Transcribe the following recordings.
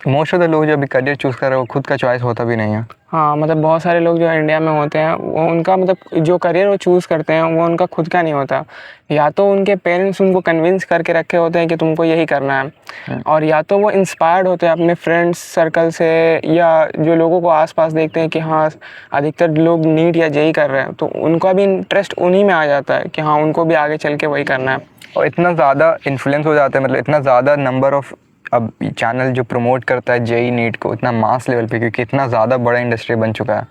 Most of the लोग जो अभी करियर चूज़ कर रहे हैं वो खुद का चॉइस होता भी नहीं है। हाँ, मतलब बहुत सारे लोग जो इंडिया में होते हैं वो उनका मतलब जो करियर वो चूज़ करते हैं वो उनका खुद का नहीं होता। या तो उनके पेरेंट्स उनको कन्विंस करके रखे होते हैं कि तुमको यही करना है, और या तो वो इंस्पायर्ड होते हैं अपने फ्रेंड्स सर्कल से, या जो लोगों को आसपास देखते हैं कि हाँ अधिकतर लोग नीट या जेई कर रहे हैं तो उनका भी इंटरेस्ट उन्हीं में आ जाता है कि हाँ उनको भी आगे चल के वही करना है। और इतना ज़्यादा इन्फ्लुएंस हो जाता है, मतलब इतना ज़्यादा नंबर ऑफ अब चैनल जो प्रमोट करता है जेई नीट को इतना मास लेवल पे, क्योंकि इतना ज़्यादा बड़ा इंडस्ट्री बन चुका है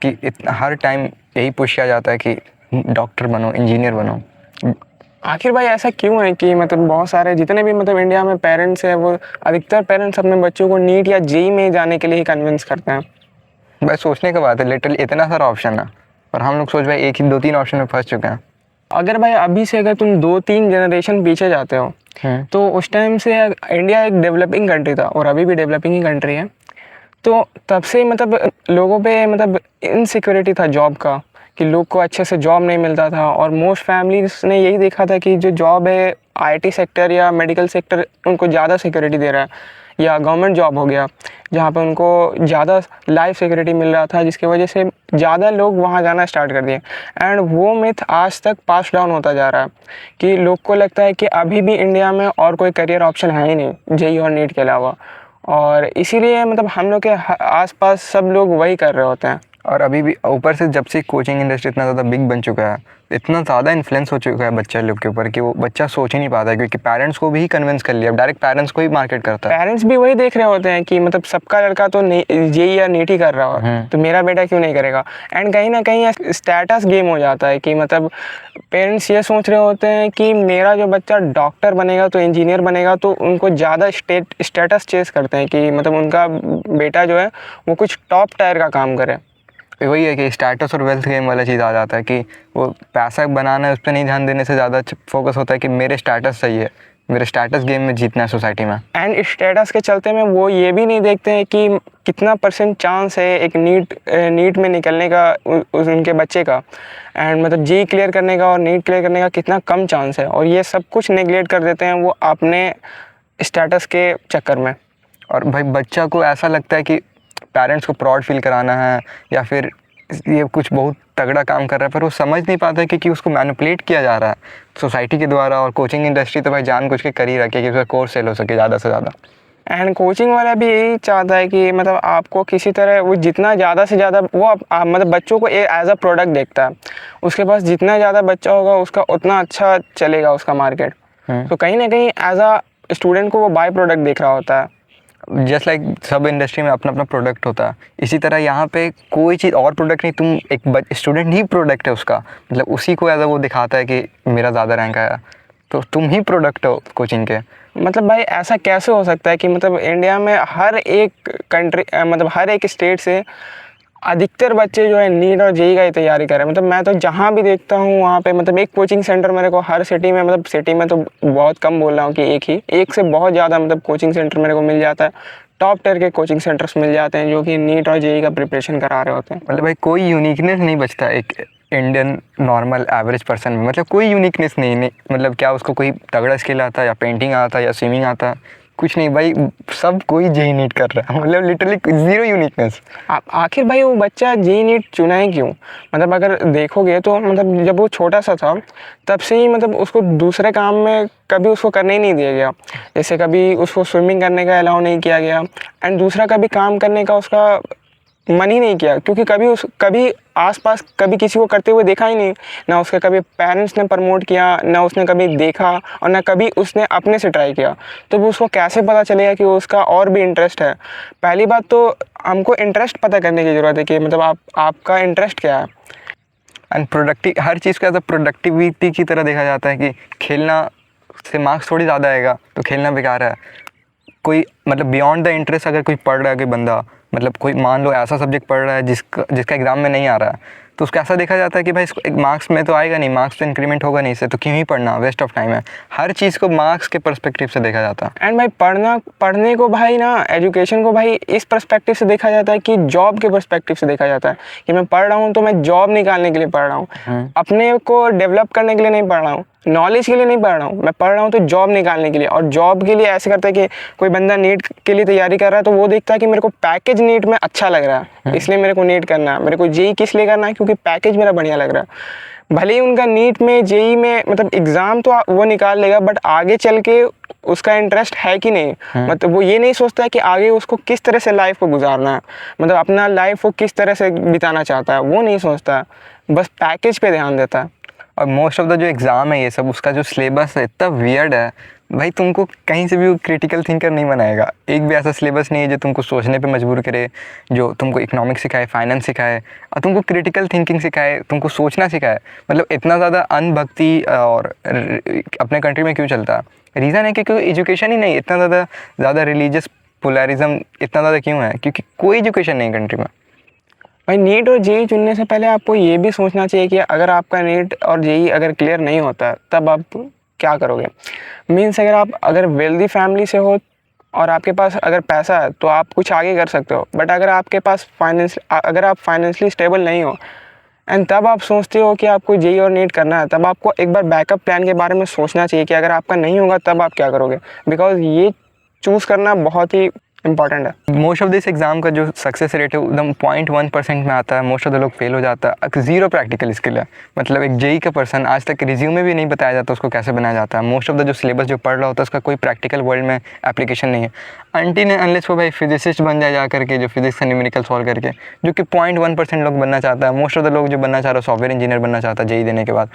कि इतना हर टाइम यही पुश किया जाता है कि डॉक्टर बनो, इंजीनियर बनो। आखिर भाई ऐसा क्यों है कि मतलब बहुत सारे जितने भी मतलब इंडिया में पेरेंट्स हैं वो अधिकतर पेरेंट्स अपने बच्चों को नीट या जेई में जाने के लिए ही कन्विंस करते हैं? भाई सोचने का बात है, लिटरली इतना सारा ऑप्शन है और हम लोग सोच भाई एक ही 2-3 ऑप्शन में फंस चुके हैं। अगर भाई अभी से अगर तुम 2-3 जनरेशन पीछे जाते हो तो उस टाइम से इंडिया एक डेवलपिंग कंट्री था और अभी भी डेवलपिंग ही कंट्री है। तो तब से मतलब लोगों पे मतलब इनसिक्योरिटी था जॉब का, कि लोग को अच्छे से जॉब नहीं मिलता था, और मोस्ट फैमिलीज ने यही देखा था कि जो जॉब है आईटी सेक्टर या मेडिकल सेक्टर उनको ज़्यादा सिक्योरिटी दे रहा है, या गवर्नमेंट जॉब हो गया जहाँ पे उनको ज़्यादा लाइफ सिक्योरिटी मिल रहा था, जिसकी वजह से ज़्यादा लोग वहाँ जाना स्टार्ट कर दिए। एंड वो मिथ आज तक पास डाउन होता जा रहा है कि लोग को लगता है कि अभी भी इंडिया में और कोई करियर ऑप्शन है ही नहीं जेई और नीट के अलावा, और इसीलिए मतलब हम लोग के आसपास सब लोग वही कर रहे होते हैं। और अभी भी ऊपर से जब से कोचिंग इंडस्ट्री इतना ज़्यादा बिग बन चुका है, इतना ज़्यादा इन्फ्लुएंस हो चुका है बच्चे लोग के ऊपर कि वो बच्चा सोच ही नहीं पाता है, क्योंकि पेरेंट्स को भी कन्विंस कर लिया, डायरेक्ट पेरेंट्स को ही मार्केट करता है। पेरेंट्स भी वही देख रहे होते हैं कि मतलब सबका लड़का तो जेई या नीट ही कर रहा हो तो मेरा बेटा क्यों नहीं करेगा। एंड कहीं ना कहीं स्टेटस गेम हो जाता है कि मतलब पेरेंट्स ये सोच रहे होते हैं कि मेरा जो बच्चा डॉक्टर बनेगा तो इंजीनियर बनेगा, तो उनको ज़्यादा स्टेटस चेस करते हैं कि मतलब उनका बेटा जो है वो कुछ टॉप टायर का काम करे। वही है कि स्टेटस और वेल्थ गेम वाला चीज़ आ जाता है कि वो पैसा बनाना है, उस पर नहीं ध्यान देने से ज़्यादा फोकस होता है कि मेरे स्टेटस सही है, मेरे स्टेटस गेम में जीतना है सोसाइटी में। एंड स्टेटस के चलते में वो ये भी नहीं देखते हैं कि कितना % चांस है एक नीट में निकलने का उनके बच्चे का, एंड मतलब जेई क्लियर करने का और नीट क्लियर करने का कितना कम चांस है, और ये सब कुछ नेगलेक्ट कर देते हैं वो अपने स्टेटस के चक्कर में। और भाई बच्चा को ऐसा लगता है कि पेरेंट्स को प्राउड फील कराना है या फिर ये कुछ बहुत तगड़ा काम कर रहा है, पर वो समझ नहीं पाता है कि उसको मैनिपुलेट किया जा रहा है सोसाइटी के द्वारा। और कोचिंग इंडस्ट्री तो भाई जानबूझ के कर ही रखी है कि उसका कोर्स सेल हो सके ज़्यादा से ज़्यादा। एंड कोचिंग वाला भी यही चाहता है कि मतलब आपको किसी तरह वो जितना ज़्यादा से ज़्यादा वो मतलब बच्चों को एज अ प्रोडक्ट देखता है, उसके पास जितना ज़्यादा बच्चा होगा उसका उतना अच्छा चलेगा उसका मार्केट। तो कहीं ना कहीं एज अ स्टूडेंट को वो बाय प्रोडक्ट देख रहा होता है। जस्ट लाइक सब इंडस्ट्री में अपना अपना प्रोडक्ट होता है, इसी तरह यहाँ पे कोई चीज़ और प्रोडक्ट नहीं, तुम एक स्टूडेंट ही प्रोडक्ट है उसका, मतलब उसी को एज वो दिखाता है कि मेरा ज़्यादा रैंक आया, तो तुम ही प्रोडक्ट हो कोचिंग के। मतलब भाई ऐसा कैसे हो सकता है कि मतलब इंडिया में हर एक कंट्री मतलब हर एक स्टेट से अधिकतर बच्चे जो है नीट और जेई का ही तैयारी कर रहे हैं। मतलब मैं तो जहाँ भी देखता हूँ वहाँ पे मतलब एक कोचिंग सेंटर मेरे को हर सिटी में, मतलब सिटी में तो बहुत कम बोल रहा हूँ कि एक से बहुत ज़्यादा मतलब कोचिंग सेंटर मेरे को मिल जाता है। टॉप टियर के कोचिंग सेंटर्स मिल जाते हैं जो कि नीट और जेई का प्रिपरेशन करा रहे होते हैं। मतलब भाई कोई यूनिकनेस नहीं बचता एक इंडियन नॉर्मल एवरेज पर्सन में, मतलब कोई यूनिकनेस नहीं, मतलब क्या उसको कोई तगड़ा स्किल आता है या पेंटिंग आता है या स्विमिंग आता है, कुछ नहीं भाई, सब कोई जेई नीट कर रहा है, मतलब लिटरली ज़ीरो यूनिकनेस। आखिर भाई वो बच्चा जेई नीट चुना है क्यों? मतलब अगर देखोगे तो मतलब जब वो छोटा सा था तब से ही मतलब उसको दूसरे काम में कभी उसको करने ही नहीं दिया गया। जैसे कभी उसको स्विमिंग करने का अलाउ नहीं किया गया, एंड दूसरा कभी काम करने का उसका मन ही नहीं किया, क्योंकि कभी आसपास कभी किसी को करते हुए देखा ही नहीं, ना उसके कभी पेरेंट्स ने प्रमोट किया, ना उसने कभी देखा, और ना कभी उसने अपने से ट्राई किया। तो वो उसको कैसे पता चलेगा कि उसका और भी इंटरेस्ट है? पहली बात तो हमको इंटरेस्ट पता करने की ज़रूरत है कि मतलब आपका इंटरेस्ट क्या है। एंड प्रोडक्टिव हर चीज़ को एज अ प्रोडक्टिविटी की तरह देखा जाता है कि खेलना से मार्क्स थोड़ी ज़्यादा आएगा तो खेलना बेकार है। कोई मतलब बियॉन्ड द इंटरेस्ट अगर कोई पढ़ रहा है, कोई बंदा मतलब कोई मान लो ऐसा सब्जेक्ट पढ़ रहा है जिसका एग्ज़ाम में नहीं आ रहा है, तो उसका ऐसा देखा जाता है कि भाई इसको एक मार्क्स में तो आएगा नहीं, मार्क्स तो इंक्रीमेंट होगा नहीं इससे, तो क्यों ही पढ़ना, वेस्ट ऑफ टाइम है। हर चीज़ को मार्क्स के पर्सपेक्टिव से देखा जाता है। एंड भाई पढ़ने को भाई ना, एजुकेशन को भाई इस पर्सपेक्टिव से देखा जाता है कि जॉब के पर्सपेक्टिव से देखा जाता है कि मैं पढ़ रहा हूँ तो मैं जॉब निकालने के लिए पढ़ रहा हूँ, अपने को डेवलप करने के लिए नहीं पढ़ रहा हूँ। नॉलेज के लिए नहीं पढ़ रहा हूँ, मैं पढ़ रहा हूँ तो जॉब निकालने के लिए। और जॉब के लिए ऐसे करता है कि कोई बंदा नीट के लिए तैयारी कर रहा है तो वो देखता है कि मेरे को पैकेज नीट में अच्छा लग रहा है, इसलिए मेरे को नीट करना है। मेरे को जेई किस लिए करना है, क्योंकि पैकेज मेरा बढ़िया लग रहा है। भले ही उनका नीट में जेई में मतलब एग्ज़ाम तो वो निकाल लेगा, बट आगे चल के उसका इंटरेस्ट है कि नहीं, मतलब वो ये नहीं सोचता है कि आगे उसको किस तरह से लाइफ को गुजारना है, मतलब अपना लाइफ वो किस तरह से बिताना चाहता है, वो नहीं सोचता, बस पैकेज पे ध्यान देता है। और मोस्ट ऑफ द जो एग्ज़ाम है ये सब, उसका जो सिलेबस है इतना वियर्ड है भाई, तुमको कहीं से भी क्रिटिकल थिंकर नहीं बनाएगा। एक भी ऐसा सिलेबस नहीं है जो तुमको सोचने पे मजबूर करे, जो तुमको इकोनॉमिक्स सिखाए, फाइनेंस सिखाए और तुमको क्रिटिकल थिंकिंग सिखाए, तुमको सोचना सिखाए। मतलब इतना ज़्यादा अनभक्ति और अपने कंट्री में क्यों चलता? रीज़न है कि क्योंकि एजुकेशन ही नहीं, इतना ज़्यादा रिलीजियस पोलरिज्म इतना ज़्यादा क्यों है? क्योंकि कोई एजुकेशन नहीं कंट्री में। भाई नीट और जेई चुनने से पहले आपको ये भी सोचना चाहिए कि अगर आपका नीट और जेई अगर क्लियर नहीं होता तब आप क्या करोगे। मीन्स अगर वेल्दी फैमिली से हो और आपके पास अगर पैसा है तो आप कुछ आगे कर सकते हो, बट अगर आपके पास अगर आप फाइनेंशियली स्टेबल नहीं हो एंड तब आप सोचते हो कि आपको जेई और नीट करना है, तब आपको एक बार बैकअप प्लान के बारे में सोचना चाहिए कि अगर आपका नहीं होगा तब आप क्या करोगे, बिकॉज ये चूज़ करना बहुत ही इंपॉर्टेंट है। मोस्ट ऑफ दिस एग्ज़ाम का जो सक्सेस रेट है एकदम 0.1% में आता है। मोस्ट ऑफ द लोग फेल हो जाता है। ज़ीरो प्रैक्टिकल स्किल है। मतलब एक जेई का पर्सन आज तक रिज्यूमे भी नहीं बताया जाता उसको कैसे बनाया जाता है। मोस्ट ऑफ द जो सिलेबस जो पढ़ रहा होता है उसका कोई प्रैक्टिकल वर्ल्ड में एप्लीकेशन नहीं है। अनटिल अनलेस वो भाई फिजिसिस्ट बन जाए जा करके, जो फिजिक्स का न्यूमेरिकल सॉल्व करके, जो कि 0.1% लोग बनना चाहता है। मोस्ट ऑफ द लोग जो बनना चाह रहा है सॉफ्टवेयर इंजीनियर बनना चाहता है जेई देने के बाद,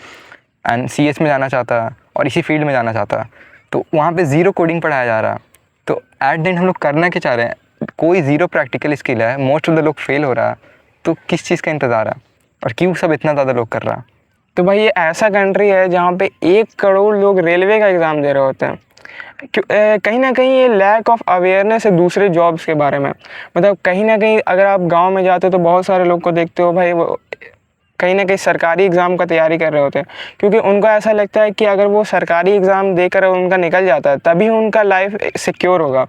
एंड सीएस में जाना चाहता है और इसी फील्ड में जाना चाहता है, तो वहाँ पे ज़ीरो कोडिंग पढ़ाया जा रहा है। तो एट द एंड हम लोग करना क्या चाह रहे हैं? कोई ज़ीरो प्रैक्टिकल स्किल है, मोस्ट ऑफ द लोग फेल हो रहा है, तो किस चीज़ का इंतज़ार है और क्यों सब इतना ज़्यादा लोग कर रहा है? तो भाई ये ऐसा कंट्री है जहाँ पे 1 करोड़ लोग रेलवे का एग्ज़ाम दे रहे होते हैं। कहीं ना कहीं ये लैक ऑफ अवेयरनेस है दूसरे जॉब्स के बारे में। मतलब कहीं ना कहीं अगर आप गांव में जाते हो तो बहुत सारे लोग को देखते हो भाई, वो कहीं ना कहीं सरकारी एग्ज़ाम का तैयारी कर रहे होते हैं, क्योंकि उनको ऐसा लगता है कि अगर वो सरकारी एग्ज़ाम देकर उनका निकल जाता है तभी उनका लाइफ सिक्योर होगा,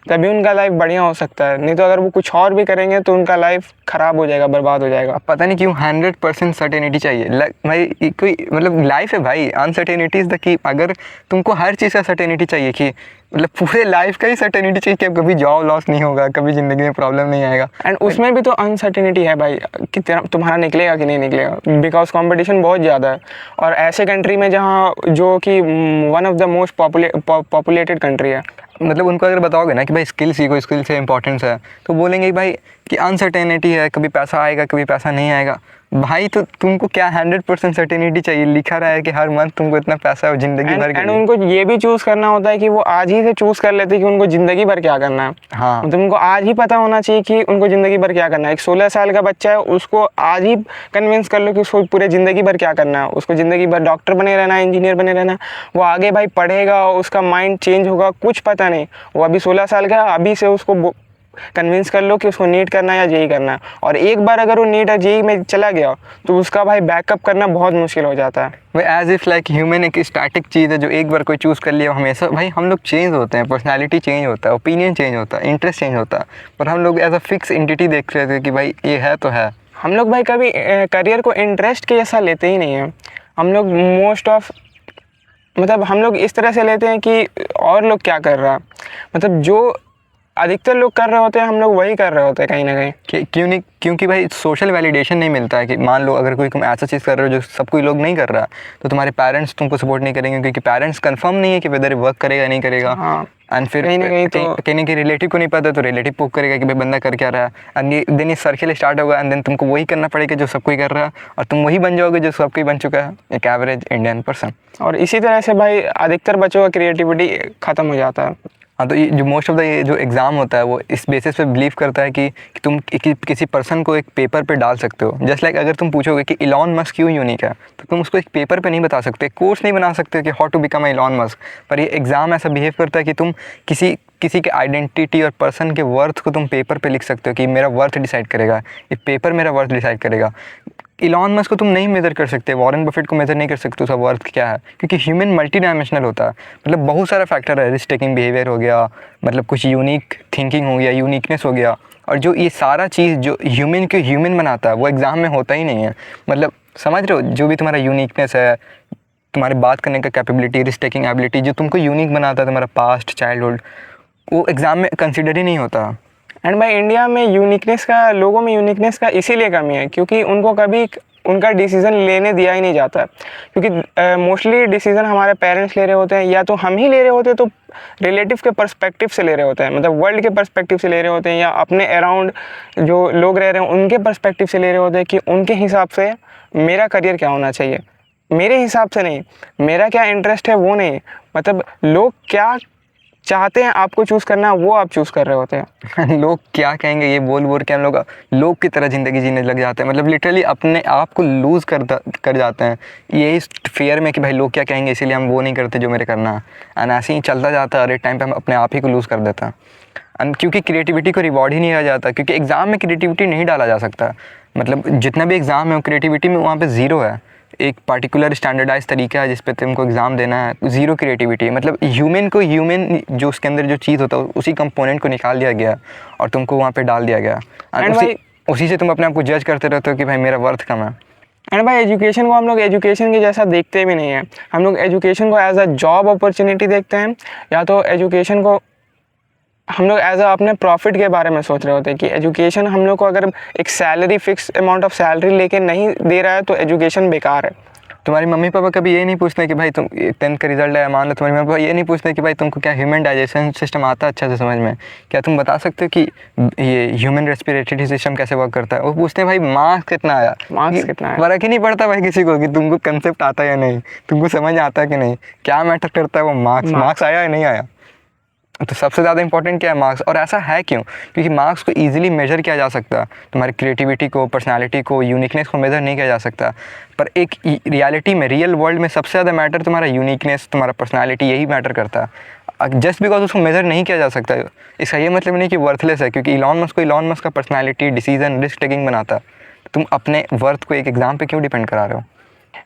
तभी उनका लाइफ बढ़िया हो सकता है। नहीं तो अगर वो कुछ और भी करेंगे तो उनका लाइफ ख़राब हो जाएगा, बर्बाद हो जाएगा। पता नहीं क्यों 100% सर्टेनिटी चाहिए। भाई कोई मतलब लाइफ है भाई, अनसर्टेनिटी इज़ द की। अगर तुमको हर चीज़ का सर्टेनिटी चाहिए कि मतलब पूरे लाइफ का ही सर्टेनिटी चाहिए कि अब कभी जॉब लॉस नहीं होगा, कभी ज़िंदगी में प्रॉब्लम नहीं आएगा, एंड उसमें भी तो अनसर्टेनिटी है भाई कि तुम्हारा निकलेगा कि नहीं निकलेगा, बिकॉज कंपटीशन बहुत ज़्यादा है। और ऐसे कंट्री में जहाँ जो कि one of the most populated country है, मतलब उनको अगर बताओगे ना कि भाई स्किल सीखो, स्किल से इंपॉर्टेंस है, तो बोलेंगे भाई कि अनसर्टेनिटी है, कभी पैसा आएगा कभी पैसा नहीं आएगा। भाई तो तुमको क्या 100% सर्टेनिटी चाहिए? लिखा रहा है कि हर मंथ तुमको इतना पैसा है ज़िंदगी भर के एंड लिए। उनको ये भी चूज़ करना होता है कि वो आज ही से चूज़ कर लेते हैं कि उनको ज़िंदगी भर क्या करना है। हाँ, मतलब उनको आज ही पता होना चाहिए कि उनको ज़िंदगी भर क्या करना है। एक 16 साल का बच्चा है, उसको आज ही कन्विंस कर लो कि उसको पूरे ज़िंदगी भर क्या करना है। उसको ज़िंदगी भर डॉक्टर बने रहना है, इंजीनियर बने रहना है। वो आगे भाई पढ़ेगा, उसका माइंड चेंज होगा, कुछ पता नहीं। वो अभी 16 साल का है, अभी से उसको कन्विंस कर लो कि उसको नीट करना है या जेई करना है। और एक बार अगर वो नीट या जेई में चला गया तो उसका भाई बैकअप करना बहुत मुश्किल हो जाता है। भाई एज इफ़ लाइक ह्यूमन एक स्टैटिक चीज़ है जो एक बार कोई चूज़ कर लिया हमेशा। भाई हम लोग चेंज होते हैं, पर्सनालिटी चेंज होता है, ओपिनियन चेंज होता है, इंटरेस्ट चेंज होता है, पर हम लोग एज अ फिक्स एंटिटी देख रहे थे कि भाई ये है तो है। हम लोग भाई कभी करियर को इंटरेस्ट के जैसा लेते ही नहीं हैं। हम लोग मोस्ट ऑफ मतलब हम लोग इस तरह से लेते हैं कि और लोग क्या कर रहा है, मतलब जो अधिकतर लोग कर रहे होते हैं हम लोग वही कर रहे होते हैं कहीं ना कहीं। क्यों नहीं? क्योंकि भाई सोशल वैलिडेशन नहीं मिलता है कि मान लो अगर कोई तुम ऐसा चीज़ कर रहे हो जो सब कोई लोग नहीं कर रहा, तो तुम्हारे पेरेंट्स तुमको सपोर्ट नहीं करेंगे, क्योंकि पेरेंट्स कंफर्म नहीं है कि वेदर वर्क करेगा नहीं करेगा। हाँ, एंड फिर कहीं ना कहीं तो कहीं कि रिलेटिव को नहीं पता तो रिलेटिव पोक करेगा कि भाई बंदा कर क्या रहा है, एंड देन ये सर्किल स्टार्ट होगा, एंड देन तुमको वही करना पड़ेगा जो सब कोई कर रहा है, और तुम वही बन जाओगे जो सब कोई बन चुका है, एक एवरेज इंडियन पर्सन। और इसी तरह से भाई अधिकतर बच्चों का क्रिएटिविटी ख़त्म हो जाता है। हाँ, तो ये जो मोस्ट ऑफ द ये जो एग्ज़ाम होता है वो इस बेसिस पे बिलीव करता है कि तुम किसी पर्सन को एक पेपर पे डाल सकते हो। जस्ट लाइक अगर तुम पूछोगे कि इलॉन मस्क क्यों यूनिक है, तो तुम उसको एक पेपर पे नहीं बता सकते, कोर्स नहीं बना सकते कि how to become Elon Musk. पर ये एग्ज़ाम ऐसा बिहेव करता है कि तुम किसी के आइडेंटिटी और पर्सन के वर्थ को तुम पेपर पे लिख सकते हो कि मेरा वर्थ डिसाइड करेगा, ये पेपर मेरा वर्थ डिसाइड करेगा। इलॉन मस्क को तुम नहीं मेज़र कर सकते, वॉरेन बफेट को मेज़र नहीं कर सकते उसका वर्थ क्या है, क्योंकि ह्यूमन मल्टी डायमेंशनल होता है। मतलब बहुत सारा फैक्टर है, रिस्क टेकिंग बिहेवियर हो गया, मतलब कुछ यूनिक थिंकिंग हो गया, यूनिकनेस हो गया, और जो ये सारा चीज़ जो ह्यूमन को ह्यूमन बनाता है वो एग्ज़ाम में होता ही नहीं है। मतलब समझ रहे हो, जो भी तुम्हारा यूनिकनेस है, तुम्हारे बात करने का कैपेबिलिटी, रिस्क टेकिंग एबिलिटी, जो तुमको यूनिक बनाता है, तुम्हारा पास्ट, चाइल्डहुड, वो एग्ज़ाम में कंसिडर ही नहीं होता। एंड भाई इंडिया में लोगों में यूनिकनेस का इसीलिए कमी है क्योंकि उनको कभी उनका डिसीज़न लेने दिया ही नहीं जाता, क्योंकि मोस्टली डिसीज़न हमारे पेरेंट्स ले रहे होते हैं, या तो हम ही ले रहे होते हैं, तो रिलेटिव के पर्सपेक्टिव से ले रहे होते हैं, मतलब वर्ल्ड के पर्सपेक्टिव से ले रहे होते हैं, या अपने अराउंड जो लोग रह रहे हैं उनके पर्सपेक्टिव से ले रहे होते हैं कि उनके हिसाब से मेरा करियर क्या होना चाहिए, मेरे हिसाब से नहीं, मेरा क्या इंटरेस्ट है वो नहीं, मतलब लोग क्या चाहते हैं आपको चूज़ करना वो आप चूज़ कर रहे होते हैं। लोग क्या कहेंगे ये बोल बोल के हम लोग की तरह ज़िंदगी जीने लग जाते हैं, मतलब लिटरली अपने आप को लूज़ कर जाते हैं यही फेयर में कि भाई लोग क्या कहेंगे, इसीलिए हम वो नहीं करते जो मेरे करना है। एंड ऐसे ही चलता जाता है, हर एक टाइम पे हम अपने आप ही को लूज़ कर देता है। एंड क्योंकि क्रिएटिविटी को रिवॉर्ड ही नहीं किया जाता, क्योंकि एग्ज़ाम में क्रिएटिविटी नहीं डाला जा सकता, मतलब जितना भी एग्ज़ाम है वो क्रिएटिविटी में वहाँ पे ज़ीरो है। एक पार्टिकुलर स्टैंडर्डाइज तरीका है जिस पे तुमको एग्ज़ाम देना है, ज़ीरो क्रिएटिविटी, मतलब ह्यूमन जो उसके अंदर जो चीज़ होता है उसी कंपोनेंट को निकाल दिया गया और तुमको वहाँ पे डाल दिया गया। उसी से तुम अपने आप को जज करते रहते हो कि भाई मेरा वर्थ कम है। एंड भाई एजुकेशन को हम लोग एजुकेशन के जैसा देखते भी नहीं है, हम लोग एजुकेशन को एज अ जॉब अपॉर्चुनिटी देखते हैं, या तो एजुकेशन को हम लोग एज अ अपने प्रॉफिट के बारे में सोच रहे होते हैं कि एजुकेशन हम लोग को अगर एक salary, fix amount of salary लेके नहीं दे रहा है तो एजुकेशन बेकार है। तुम्हारी मम्मी पापा कभी ये नहीं पूछते कि भाई तुम 10th का रिजल्ट आया, मान लो तुम्हारे मम्मी पापा ये नहीं पूछते कि भाई तुमको क्या ह्यूमन डाइजेशन सिस्टम आता है अच्छा से समझ में, क्या तुम बता सकते हो कि ये ह्यूमन रेस्पिरेटरी सिस्टम कैसे वर्क करता है? वो पूछते हैं भाई मार्क्स कितना आया, फर्क ही नहीं पड़ता भाई किसी को कि तुमको कंसेप्ट आता है या नहीं, तुमको समझ आता है कि नहीं, क्या मैटर करता है वो मार्क्स आया या नहीं आया। तो सबसे ज़्यादा इंपॉर्टेंट क्या है? मार्क्स। और ऐसा है क्यों? क्योंकि मार्क्स को इजीली मेजर किया जा सकता है, तुम्हारी क्रिएटिविटी को, पर्सनालिटी को, यूनिकनेस को मेजर नहीं किया जा सकता, पर एक रियलिटी में, रियल वर्ल्ड में सबसे ज़्यादा मैटर तुम्हारा यूनिकनेस, तुम्हारा पर्सनालिटी, यही मैटर करता है। जस्ट बिकॉज उसको मेजर नहीं किया जा सकता इसका ये मतलब नहीं कि वर्थलेस है, क्योंकि इलॉन मस्क का पर्सनैलिटी, डिसीजन, रिस्क टेकिंग बनाता है। तुम अपने वर्थ को एक एग्ज़ाम पे क्यों डिपेंड करा रहे हो?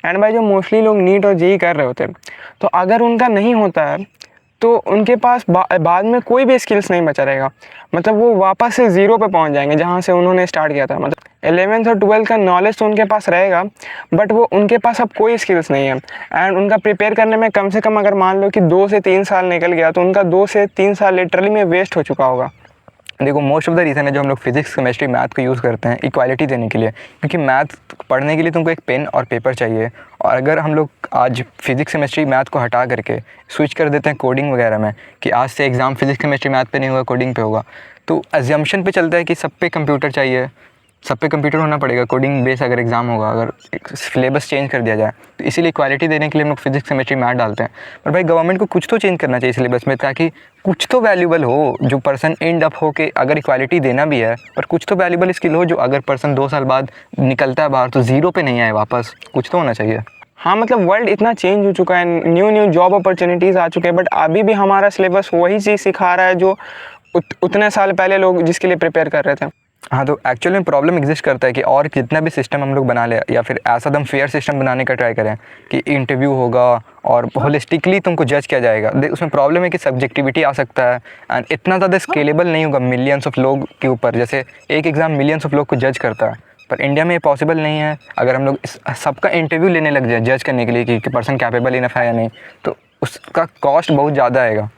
एंड भाई जो मोस्टली लोग नीट और जेई कर रहे होते हैं, तो अगर उनका नहीं होता है तो उनके पास बाद में कोई भी स्किल्स नहीं बचा रहेगा, मतलब वो वापस से ज़ीरो पे पहुंच जाएंगे जहां से उन्होंने स्टार्ट किया था। मतलब 11th और 12th का नॉलेज तो उनके पास रहेगा, बट वो उनके पास अब कोई स्किल्स नहीं है। एंड उनका प्रिपेयर करने में कम से कम अगर मान लो कि 2 से 3 साल निकल गया तो उनका 2 से 3 साल लिटरली में वेस्ट हो चुका होगा। देखो, मोस्ट ऑफ द रीज़न है जो हम लोग फिजिक्स, केमिस्ट्री, मैथ को यूज़ करते हैं इक्वालिटी देने के लिए, क्योंकि मैथ पढ़ने के लिए तुमको एक पेन और पेपर चाहिए, और अगर हम लोग आज फिजिक्स, केमिस्ट्री, मैथ को हटा करके स्विच कर देते हैं कोडिंग वगैरह में कि आज से एग्ज़ाम फिजिक्स, केमिस्ट्री, मैथ पे नहीं होगा, कोडिंग पे होगा, तो अजम्पशन पे चलता है कि सब पे कंप्यूटर चाहिए, सब पे कंप्यूटर होना पड़ेगा, कोडिंग बेस अगर एग्ज़ाम होगा, अगर सिलेबस चेंज कर दिया जाए, तो इसीलिए इक्वालिटी देने के लिए हम लोग फिजिक्स, केमिस्ट्री, मैथ डालते हैं। पर भाई गवर्नमेंट को कुछ तो चेंज करना चाहिए सिलेबस में, ताकि कुछ तो वैल्यूबल हो जो पर्सन एंड अप हो के, अगर इक्वालिटी देना भी है पर कुछ तो वैल्यूबल स्किल हो जो अगर पर्सन 2 साल बाद निकलता है बाहर तो ज़ीरो पे नहीं आए वापस, कुछ तो होना चाहिए। हाँ, मतलब वर्ल्ड इतना चेंज हो चुका है, न्यू जॉब अपॉर्चुनिटीज़ आ चुके हैं, बट अभी भी हमारा सिलेबस वही चीज़ सिखा रहा है जो उतने साल पहले लोग जिसके लिए प्रिपेयर कर रहे थे। हाँ, तो एक्चुअली में प्रॉब्लम एग्जिस्ट करता है कि और जितना भी सिस्टम हम लोग बना ले, या फिर ऐसा दम फेयर सिस्टम बनाने का ट्राई करें कि इंटरव्यू होगा और होलिस्टिकली तुमको जज किया जाएगा, उसमें प्रॉब्लम है कि सब्जेक्टिविटी आ सकता है एंड इतना ज़्यादा स्केलेबल नहीं होगा मिलियंस ऑफ लोग के ऊपर। जैसे एक एग्ज़ाम मिलियंस ऑफ लोग को जज करता है, पर इंडिया में ये पॉसिबल नहीं है। अगर हम लोग सबका इंटरव्यू लेने लग जाए जज करने के लिए कि पर्सन कैपेबल इनफ है या नहीं, तो उसका कॉस्ट बहुत ज़्यादा आएगा।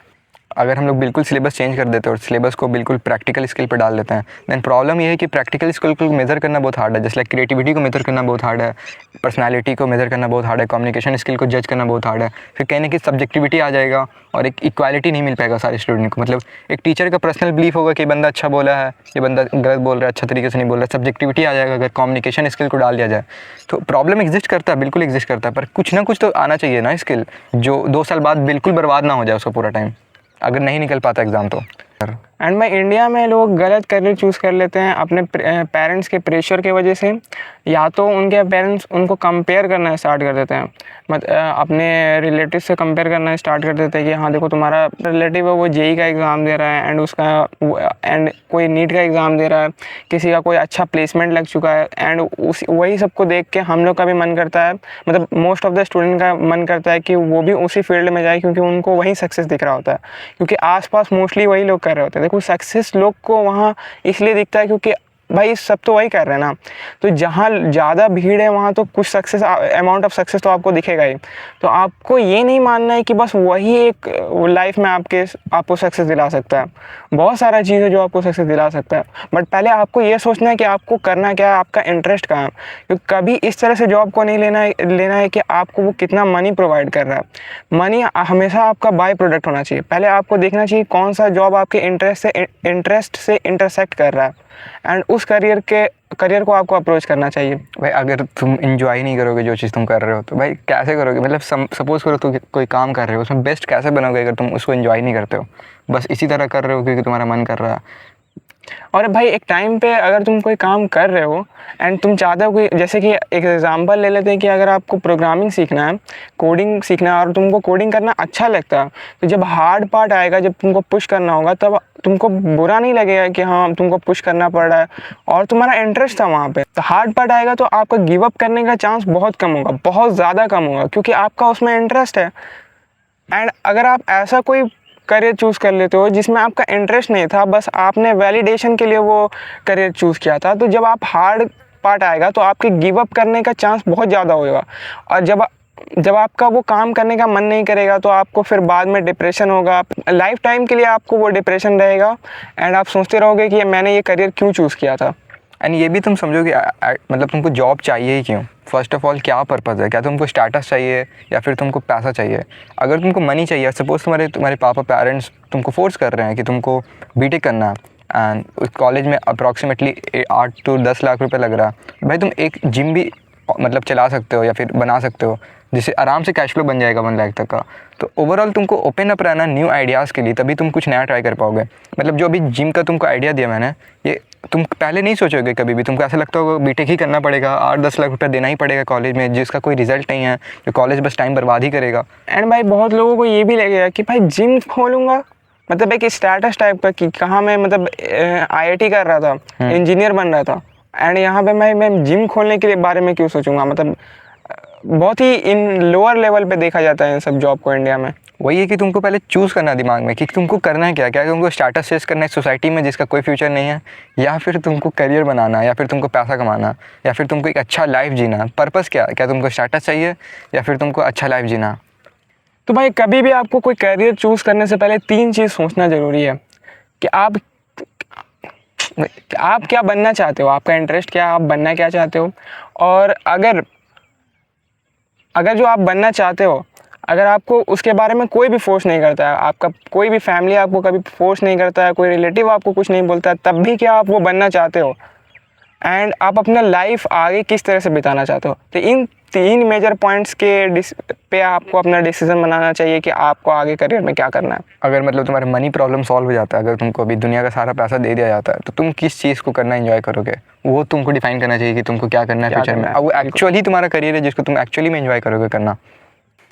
अगर हम लोग बिल्कुल सिलेबस चेंज कर देते हैं और सिलेबस को बिल्कुल प्रैक्टिकल स्किल पर डाल देते हैं, देन प्रॉब्लम ये है कि प्रैक्टिकल स्किल को मेज़र करना बहुत हार्ड है, जैसे लाइक क्रिएटिविटी को मेज़र करना बहुत हार्ड है, पर्सनालिटी को मेज़र करना बहुत हार्ड है, कम्युनिकेशन स्किल को जज करना बहुत हार्ड है। फिर कहने की सब्जेक्टिविटी आ जाएगा और एक इक्वालिटी नहीं मिल पाएगा सारे स्टूडेंट को। मतलब एक टीचर का पर्सनल बिलीफ होगा कि बंदा अच्छा बोला है, ये बंदा गलत बोल रहा है, अच्छा तरीके से नहीं बोल रहा है, सब्जेक्टिविटी आ जाएगा अगर कम्युनिकेशन स्किल को डाल दिया जाए। तो प्रॉब्लम एग्जिस्ट करता है, बिल्कुल एग्जिस्ट करता है, पर कुछ ना कुछ तो आना चाहिए ना स्किल, जो 2 साल बाद बिल्कुल बर्बाद ना हो जाए उसका पूरा टाइम, अगर नहीं निकल पाता एग्ज़ाम तो। एंड भाई इंडिया में लोग गलत करियर चूज़ कर लेते हैं अपने पेरेंट्स के प्रेशर की वजह से, या तो उनके पेरेंट्स उनको कंपेयर करना स्टार्ट कर देते हैं, अपने रिलेटिव से कंपेयर करना स्टार्ट कर देते हैं कि हाँ देखो तुम्हारा रिलेटिव है वो जेई का एग्ज़ाम दे रहा है एंड कोई नीट का एग्ज़ाम दे रहा है, किसी का कोई अच्छा प्लेसमेंट लग चुका है, एंड वही सबको देख के हम लोग का भी मन करता है, मतलब मोस्ट ऑफ द स्टूडेंट का मन करता है कि वो भी उसी फील्ड में जाए, क्योंकि उनको वही सक्सेस दिख रहा होता है, क्योंकि आसपास मोस्टली वही लोग कर रहे होते हैं। देखो सक्सेस लोग को वहाँ इसलिए दिखता है क्योंकि भाई सब तो वही कर रहे हैं ना। तो जहाँ ज़्यादा भीड़ है वहाँ तो कुछ सक्सेस, अमाउंट ऑफ सक्सेस तो आपको दिखेगा ही। तो आपको ये नहीं मानना है कि बस वही एक लाइफ में आपको सक्सेस दिला सकता है। बहुत सारा चीज़ है जो आपको सक्सेस दिला सकता है, बट पहले आपको ये सोचना है कि आपको करना क्या है, आपका इंटरेस्ट कहाँ है। क्योंकि कभी इस तरह से जॉब को नहीं लेना है कि आपको वो कितना मनी प्रोवाइड कर रहा है। मनी हमेशा आपका बाय प्रोडक्ट होना चाहिए। पहले आपको देखना चाहिए कौन सा जॉब आपके इंटरेस्ट से इंटरसेक्ट कर रहा है, एंड उस करियर को आपको अप्रोच करना चाहिए। भाई अगर तुम इंजॉय नहीं करोगे जो चीज़ तुम कर रहे हो तो भाई कैसे करोगे? मतलब सपोज करो तुम कोई काम कर रहे हो, उसमें बेस्ट कैसे बनोगे अगर तुम उसको इंजॉय नहीं करते हो, बस इसी तरह कर रहे हो क्योंकि तुम्हारा मन कर रहा है। और भाई एक टाइम पे अगर तुम कोई काम कर रहे हो एंड तुम चाहते हो कि, जैसे कि एक एग्जांपल ले लेते हैं कि अगर आपको प्रोग्रामिंग सीखना है, कोडिंग सीखना है और तुमको कोडिंग करना अच्छा लगता है, तो जब हार्ड पार्ट आएगा, जब तुमको पुश करना होगा, तब तुमको बुरा नहीं लगेगा कि हाँ तुमको पुश करना पड़ रहा है और तुम्हारा इंटरेस्ट था वहाँ पे। तो हार्ड पार्ट आएगा तो आपका गिव अप करने का चांस बहुत कम होगा, बहुत ज़्यादा कम होगा, क्योंकि आपका उसमें इंटरेस्ट है। एंड अगर आप ऐसा कोई करियर चूज़ कर लेते हो जिसमें आपका इंटरेस्ट नहीं था, बस आपने वैलिडेशन के लिए वो करियर चूज़ किया था, तो जब आप हार्ड पार्ट आएगा तो आपके गिव अप करने का चांस बहुत ज़्यादा होगा। और जब आपका वो काम करने का मन नहीं करेगा तो आपको फिर बाद में डिप्रेशन होगा, लाइफ टाइम के लिए आपको वो डिप्रेशन रहेगा एंड आप सोचते रहोगे कि मैंने ये करियर क्यों चूज़ किया था। एंड ये भी तुम समझो कि मतलब तुमको जॉब चाहिए ही क्यों? फर्स्ट ऑफ ऑल क्या पर्पज़ है? क्या तुमको स्टेटस चाहिए या फिर तुमको पैसा चाहिए? अगर तुमको मनी चाहिए, सपोज तुम्हारे पापा पेरेंट्स तुमको फोर्स कर रहे हैं कि तुमको बीटेक करना है एंड उस कॉलेज में अप्रॉक्सीमेटली 8 to 10 लाख रुपए लग रहा है, भाई तुम एक जिम भी मतलब चला सकते हो या फिर बना सकते हो जिससे आराम से कैश फ्लो बन जाएगा 1 लाख तक का। तो ओवरऑल तुमको ओपन अप रहना न्यू आइडियाज़ के लिए, तभी तुम कुछ नया ट्राई कर पाओगे। मतलब जो अभी जिम का तुमको आइडिया दिया मैंने, ये तुम पहले नहीं सोचोगे कभी भी। तुमको ऐसा लगता होगा बीटेक ही करना पड़ेगा, 8-10 लाख रुपये देना ही पड़ेगा कॉलेज में, जिसका कोई रिजल्ट नहीं है, जो कॉलेज बस टाइम बर्बाद ही करेगा। एंड भाई बहुत लोगों को ये भी लगेगा कि भाई जिम खोलूँगा, मतलब एक स्टेटस टाइप का कि कहाँ मैं मतलब IIT कर रहा था, इंजीनियर बन रहा था, एंड यहाँ पे मैं जिम खोलने के लिए बारे में क्यों सोचूंगा। मतलब बहुत ही इन लोअर लेवल पे देखा जाता है इन सब जॉब को इंडिया में। वही है कि तुमको पहले चूज़ करना दिमाग में कि तुमको करना है क्या तुमको स्टार्टअप चेस करना है सोसाइटी में जिसका कोई फ्यूचर नहीं है, या फिर तुमको करियर बनाना, या फिर तुमको पैसा कमाना, या फिर तुमको एक अच्छा लाइफ जीना। पर्पस क्या तुमको स्टार्टअप चाहिए या फिर तुमको अच्छा लाइफ जीना? तो भाई कभी भी आपको कोई करियर चूज़ करने से पहले 3 चीज़ सोचना ज़रूरी है कि आप क्या बनना चाहते हो, आपका इंटरेस्ट क्या है, आप बनना क्या चाहते हो। और अगर जो आप बनना चाहते हो, अगर आपको उसके बारे में कोई भी फोर्स नहीं करता है, आपका कोई भी फैमिली आपको कभी फोर्स नहीं करता है, कोई रिलेटिव आपको कुछ नहीं बोलता है, तब भी क्या आप वो बनना चाहते हो एंड आप अपना लाइफ आगे किस तरह से बिताना चाहते हो, तो इन 3 मेजर पॉइंट्स पे आपको अपना डिसीजन बनाना चाहिए कि आपको आगे करियर में क्या करना है। अगर मतलब तुम्हारा मनी प्रॉब्लम सॉल्व हो जाता है, अगर तुमको अभी दुनिया का सारा पैसा दे दिया जाता है, तो तुम किस चीज़ को करना एंजॉय करोगे? वो तुमको डिफाइन करना चाहिए कि तुमको क्या करना है फ्यूचर में। अब वो एक्चुअली तुम्हारा करियर है जिसको तुम एक्चुअली में एंजॉय करोगे करना।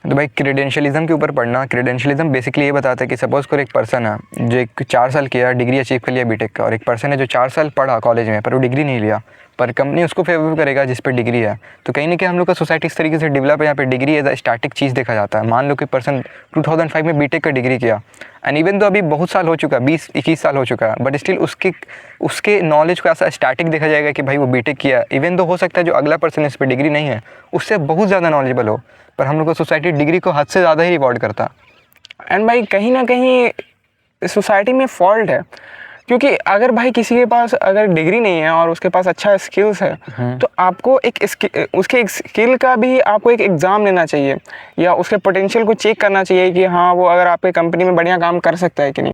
तो भाई क्रेडेंशियलिज्म के ऊपर पढ़ना। क्रेडेंशियलिज्म बेसिकली ये बताता है कि सपोज करो एक पर्सन है जो 4 साल किया, डिग्री अचीव कर लिया बीटेक का, और एक पर्सन है जो 4 साल पढ़ा कॉलेज में पर वो डिग्री नहीं लिया, पर कंपनी उसको फेवर करेगा जिस पर डिग्री है। तो कहीं ना कहीं हम लोग का सोसाइटी इस तरीके से डेवलप है, यहाँ पे डिग्री एज अ स्टैटिक चीज़ देखा जाता है। मान लो कि पर्सन 2005 में बीटेक का डिग्री किया एंड इवन तो अभी बहुत साल हो चुका है, 20-21 साल हो चुका है, बट स्टिल उसके नॉलेज को ऐसा स्टैटिक देखा जाएगा कि भाई वो बीटेक किया। इवन तो हो सकता है जो अगला पर्सन इस पर डिग्री नहीं है उससे बहुत ज़्यादा नॉलेजेबल हो, पर हम लोग का सोसाइटी डिग्री को हद से ज़्यादा ही रिवॉर्ड करता है। एंड भाई कहीं ना कहीं सोसाइटी में फॉल्ट है, क्योंकि अगर भाई किसी के पास अगर डिग्री नहीं है और उसके पास अच्छा स्किल्स है, तो आपको उसके स्किल का भी आपको एक एग्ज़ाम लेना चाहिए या उसके पोटेंशियल को चेक करना चाहिए कि हाँ वो अगर आपके कंपनी में बढ़िया काम कर सकता है कि नहीं।